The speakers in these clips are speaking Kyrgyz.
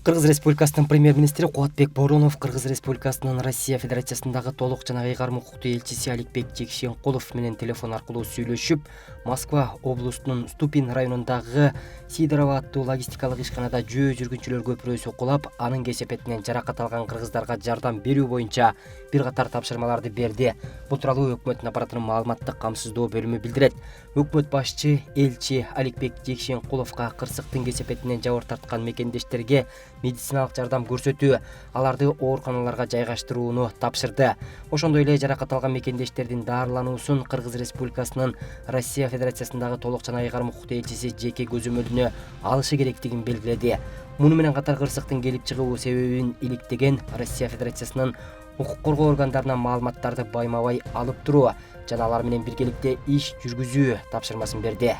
Кыргыз Республикасынын премьер-министри Кубатбек Боронов Кыргыз Республикасынын Россия Федерациясындагы толук жана ыйгарым укуктуу элчиси Аликбек Жекшенкулов менен телефон аркылуу сүйлөшүп, Москва облусунун Ступин районундагы Сидорово аттуу логистикалык ишканада жөө жүргүнчүлөр көпүрөсү кулап, анын кесепетинен жаракат алган кыргыздарга жардам берүү боюнча бир катар тапшырмаларды берди. Бул тууралуу өкмөттүн аппаратынын маалыматтык камсыздоо бөлүмү билдирет. Өкмөт башчы элчи Аликбек Жекшенкуловго кырсыктын кесепетинен жабыр тарткан мекендештерге медициналык жардам көрсөтүү, аларды ооруканаларга жайгаштырууну тапшырды. Ошондой эле жаракат алган мекендештердин даарылануусун Кыргыз Республикасынын Россия Федерациясындагы толук жана ыйгарым укуктуу элчиси жеке көзөмөлүнө алышы керектигин белгиледи. Муну менен катар кырсыктын келип чыгуу себебин иликтеген Россия Федерациясынын укук коргоо органдарына маалыматтарды байма-бай алып туруу жана алар менен биргеликте иш жүргүзүү тапшырмасын берди.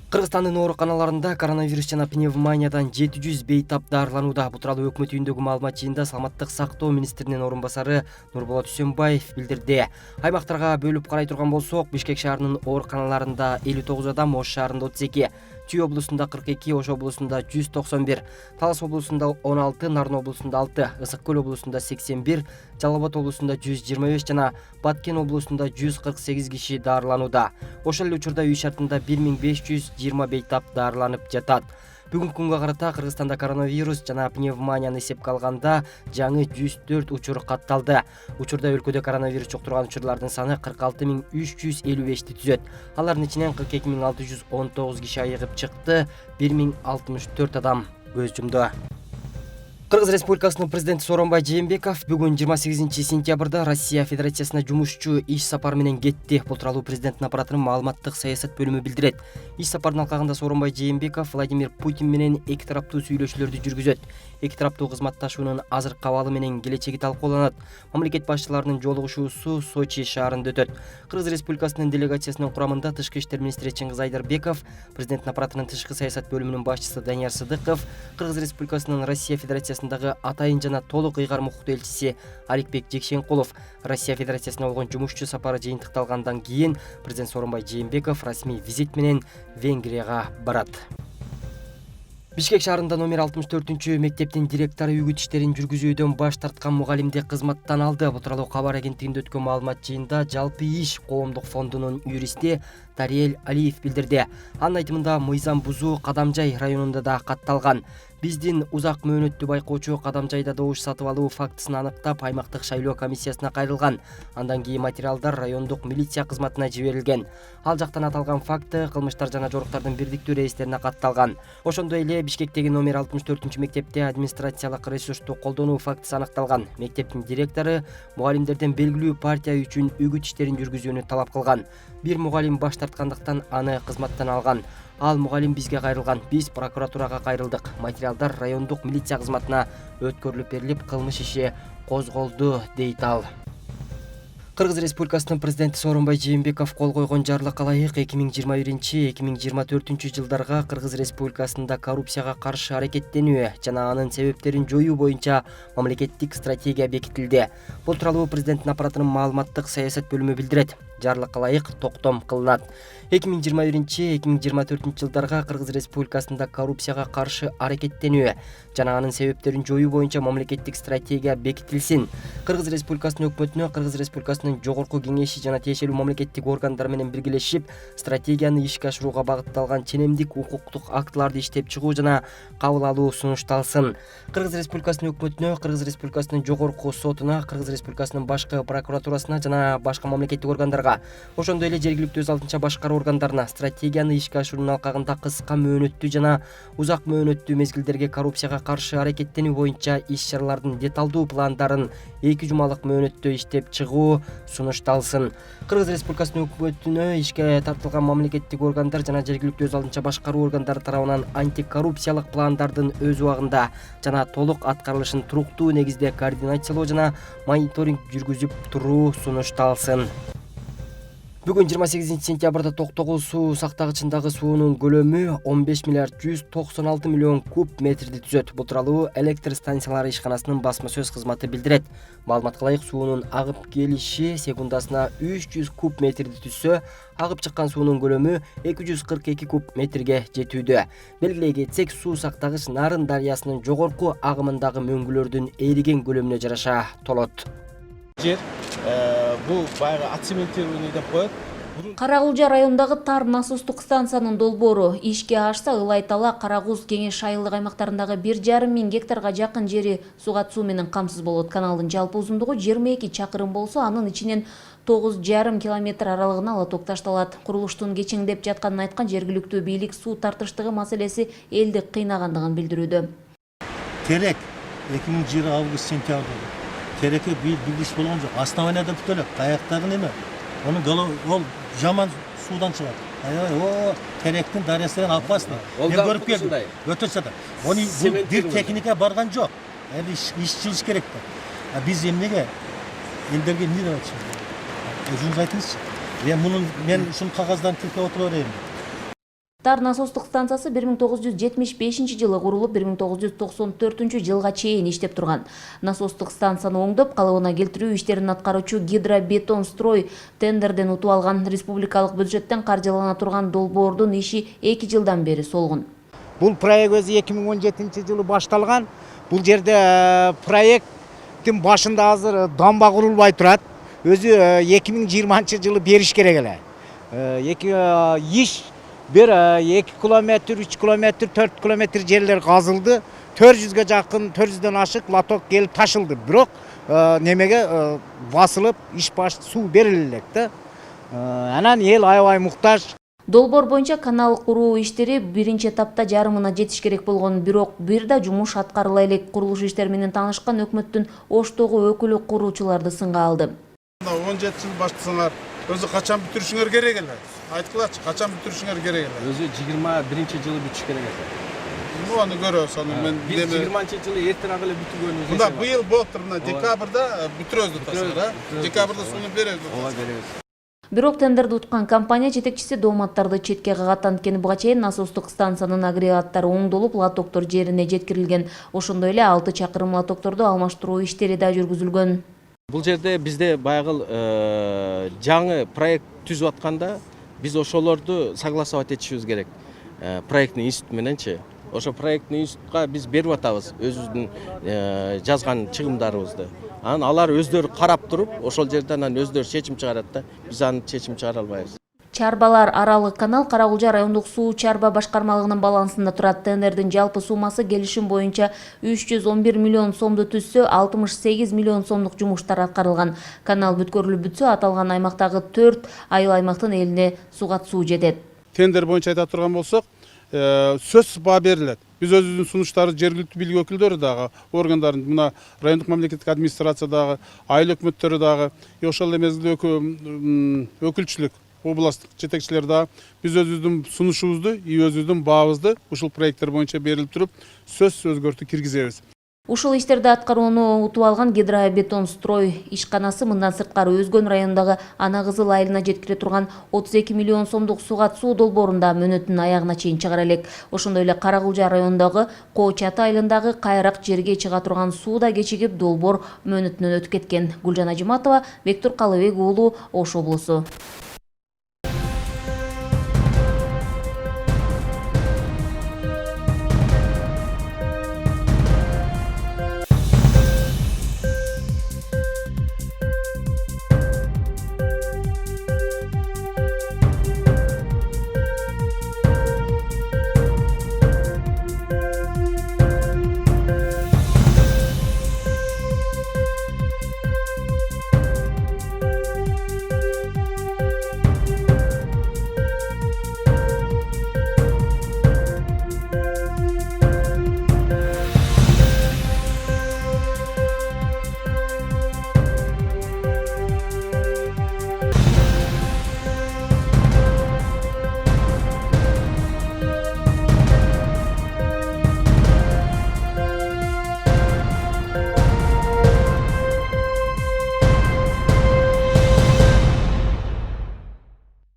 Кыргызстандын ооруканаларында коронавирус жана пневмониядан 700 бейтап даарыланууда. Бул тууралуу өкмөт үйүндөгү маалымат жыйынында Саламаттык сактоо министринин орун басары Нурболот Үсөнбаев билдирди. Аймактарга бөлүп карай турган болсок, Бишкек шаарынын ооруканаларында 59 адам, Ош шаарында 32, Чүй облусунда 42, Ош облусунда 191, Талас облусунда 16, Нарын облусунда 6, Ысык Көл облусунда 81, Жалал Абад облусунда 125 жана Баткен облусунда 148 киши даарыланууда. Ошол эле учурда үй шартында 1520 бейтап даарыланып жатат. Бүгүнкү күнгө карата Кыргызстанда коронавирус жана пневмонияны эсепке алганда жаңы 104 учур катталды. Учурда өлкөдө коронавирус жуктурган учурлардын саны 46355 түзөт. Алардын ичинен 42619 киши айыгып чыкты, 1064 адам көз жумду. Кыргыз Республикасынын президенти Сооронбай Жээнбеков бүгүн 28 сентябрда Россия Федерациясына жумушчу иш сапар менен кетти. Бул тууралуу президенттин аппаратынын маалыматтык саясат бөлүмү билдирет. Иш сапардын алкагында Сооронбай Жээнбеков Владимир Путин менен эки тараптуу сүйлөшүүлөрдү жүргүзөт. Эки тараптуу кызматташуунун азыркы абалы менен келечеги талкууланат. Мамлекет башчыларынын жолугушуусу Сочи шаарында өтөт. Кыргыз Республикасынын делегациясынын курамында Тышкы иштер министри Чыңгыз Айдарбеков, президенттин аппаратынын тышкы саясат бөлүмүнүн башчысы Данияр Сыдыков, Кыргыз Республикасынын Россия Федерациясындагы атайын жана толук ыйгарым укуктуу элчиси Аликбек Жекшенкулов Россия Федерациясына болгон жумушчу сапары жыйынтыкталгандан кийин президент Сооронбай Жээнбеков расмий визит менен Венгрияга барат. Бишкек шаарында номер 64 мектептин директору үгүт иштерин жүргүзүүдөн баш тарткан мугалимди кызматтан алды. Бул тууралуу кабар агенттигинде өткөн маалымат жыйында Жалпы иш коомдук фондунун юристи Тариел Алиев билдирди. Анын айтымында мыйзам бузуу Кадамжай районунда да катталган. Биздин узак мөөнөттүү байкоочу Кадамжайда добуш сатып алуу фактысын аныктап, аймактык шайлоо комиссиясына кайрылган. Андан кийин материалдар райондук милиция кызматына жиберилген. Ал жактан аталган факты кылмыштар жана жоруктардын бирдиктүү реестерине катталган. Ошондой эле Бишкектеги номер 64 мектепте администрациялык ресурсту колдонуу фактысы аныкталган. Мектептин директору мугалимдерден белгилүү партия үчүн үгүт иштерин жүргүзүүнү талап кылган. Бир мугалим баш тарткандыктан аны кызматтан алган. Ал мугалим бизге кайрылган. Биз прокуратурага кайрылдык. Материалдар райондук милиция кызматына өткөрүлүп берилип, кылмыш иши козголду, дейт ал. Кыргыз Республикасынын президенти Сооронбай Жээнбеков кол койгон жарлыкка ылайык 2021-2024 жылдарга Кыргыз Республикасында коррупцияга каршы аракеттенүү жана анын себептерин жоюу боюнча мамлекеттик стратегия бекитилди. Бул тууралуу президенттин аппаратынын маалыматтык саясат бөлүмү билдирет. Жарлыкка ылайык токтом кылынат. 2021-2024 жылдарга Кыргыз Республикасында коррупцияга каршы аракеттенүү жана анын себептерин жоюу боюнча мамлекеттик стратегия бекитилсин. Кыргыз Республикасынын өкмөтүнө Кыргыз Республикасынын жогорку кеңеши жана тиешелүү мамлекеттик органдар менен биргелешип, стратегияны ишке ашырууга багытталган ченемдик укуктук актыларды иштеп чыгуу жана кабыл алуу сунушталсын. Кыргыз Республикасынын өкмөтүнө, Кыргыз Республикасынын жогорку сотуна, Кыргыз Республикасынын башкы прокуратурасына жана башка мамлекеттик органдарга, ошондой эле жергиликтүү өз алдынча башкаруу органдарына стратегияны ишке ашыруунун алкагында кыска мөөнөттүү жана узак мөөнөттүү мезгилдерге коррупцияга каршы аракеттенүү боюнча иш-чаралардын деталдуу пландарын 2 жумалык мөөнөттө иштеп чыгуу сунушталсын. Кыргыз Республикасынын өкмөтүнө ишке тартылган мамлекеттик органдар жана жергиликтүү өз алдынча башкаруу органдары тарабынан антикоррупциялык пландардын өз убагында жана толук аткарылышын туруктуу негизде координациялоо жана мониторинг жүргүзүп туруу сунушталсын. Бүгүн 28 сентябрда Токтогул суу сактагычындагы суунун көлөмү 15 миллиард 196 миллион куб метрди түзөт. Бул тууралуу электр станциялары ишканасынын басма сөз кызматы билдирет. Маалыматка ылайык, суунун агып келиши секундасына 300 куб метрди түзсө, агып чыккан суунун көлөмү 242 куб метрге жетүүдө. Белгилей кетсек, суу сактагыч Нарын дарыясынын жогорку агымындагы мөңгүлөрдүн эриген көлөмүнө жараша толот. Жер бул баягы отцементирование деп коет. Карагулжа районундагы тар насостук станциянын долбоору ишке ашса, Ылайтала, Карагуз, Кеңеш айылдык аймактарындагы 1,5 миң гектарга жакын жери суга суу менен камсыз болот. Каналдын жалпы узундугу 22 чакырым болсо, анын ичинен 9,5 километр аралыгына лоток ташталат. Курулуштун кечеңдеп жатканын айткан жергиликтүү бийлик суу тартыштыгы маселеси элди кыйнагандыгын билдирүүдө. Терек 2020 август-сентябрда тереке билдиш болгон жок. Основанияда бүтөлөк. Каяктагы неме? Onun ол жаман судан чыгат. О, теректин дарыясынан опасно. Мен көрүп келдим. Өтө сада. Оны бир техника барган жок. Эми иш чылыш керек да. Биз эмнеге элдерге эмне деп атышабыз? Өзүңүз айтыңызчы. Мен ушул кагаздан тилке отура берейин. Тар насостук станциясы 1975 жылы курулуп, 1994 жылга чейин иштеп турган. Насостук станцияны оңдоп, калыбына келтирүү иштерин аткаруучу Гидробетон строй тендерден утуп алган. Республикалык бюджеттен каржылана турган долбоордун иши 2 жылдан бери солгун. Бул проект өзү 2017 жылы башталган. Бул жерде проекттин башында азыр дамба курулбай турат. Өзү 2020 жылы бериш керек эле. Иш 2 километр, 3 километр, 4 километр жерлер казылды. 400ге жакын, 400дөн ашык лоток келип ташылды. Бирок немеге басылып, иш баш суу бериле элек да. Анан эл аябай муктаж. Долбоор боюнча канал куруу иштери биринчи этапта жарымына жетиш керек болгон, бирок бир да жумуш аткарыла элек. Курулуш иштери менен таанышкан өкмөттүн Оштогу өкүлү куруучуларды сынга алды. 17 жыл баштасаңар, өзү качан бүтүрүшүңөр керек эле? Айткылачы, качан бүтүрүшүңөр керек эле? Өзү 21 жылы бүтүш керек экен. Аны көрөбүз, аны мен Биз 20 жылы эртерээк эле бүтүргөнүбүз. Мында быйыл болуптур, мына декабрда бүтүрөбүз атасыздар, Декабрда сууну беребиз. Ооба, беребиз. Бирок тендерди уткан компания жетекчиси дооматтарды четке кагат. Анткени буга чейин насостук станциянын агрегаттары оңдолуп, лотоктор жерине жеткирилген. Ошондой эле 6 чакырым лотокторду алмаштыруу иштери да жүргүзүлгөн. Бул жерде бизде баягы жаңы проект түзүп атканда биз ошолорду согласовать этишибиз керек. Проектный институт мененчи. Ошо проектный институтка биз берип атабыз өзүбүздүн жазган чыгымдарыбызды. Анан алар өздөрү карап туруп, ошол жерден өздөрү чечим чыгарат да. Биз аны чечим чыгара албайбыз. Чарбалар аралык канал Карагулжа райондук суу чарба башкармалыгынын балансында турат. Тендердин жалпы суммасы келишим боюнча 311 миллион сомду түзсө, 68 миллион сомдук жумуштар аткарылган. Канал бүткөрүлүп бүтсө, аталган аймактагы 4 айыл аймактын элине суга суу жетет. Тендер боюнча айта турган болсок, сөзсүз баа берилет. Биз өзүбүздүн сунуштарды жергиликтүү бийлик өкүлдөрү дагы, органдардын, мына райондук мамлекеттик администрация дагы, айыл өкмөттөрү дагы, ошол эле мезгилде өкүлчүлүк областтык жетекчилер дагы биз өзүбүздүн сунушубузду, өзүбүздүн баабызды ушул проекттер боюнча берилип туруп, сөзсүз өзгөртүү киргизебиз. Ушул иштерди аткарууну утуп алган Гидробетон строй ишканасы мындан сырткары Өзгөн районундагы Ана Кызыл айылына жеткире турган 32 миллион сомдук суга суу долбоорунда мөөнөтүн аягына чейин чыгара элек. Ошондой эле Карагулжа районундагы Коо Чаты айылындагы кайрак жерге чыга турган суу да кечигип, долбоор мөөнөтүнөн өтүп кеткен. Гүлжан Ажыматова, Бектур Калыбек уулу, Ош облусу.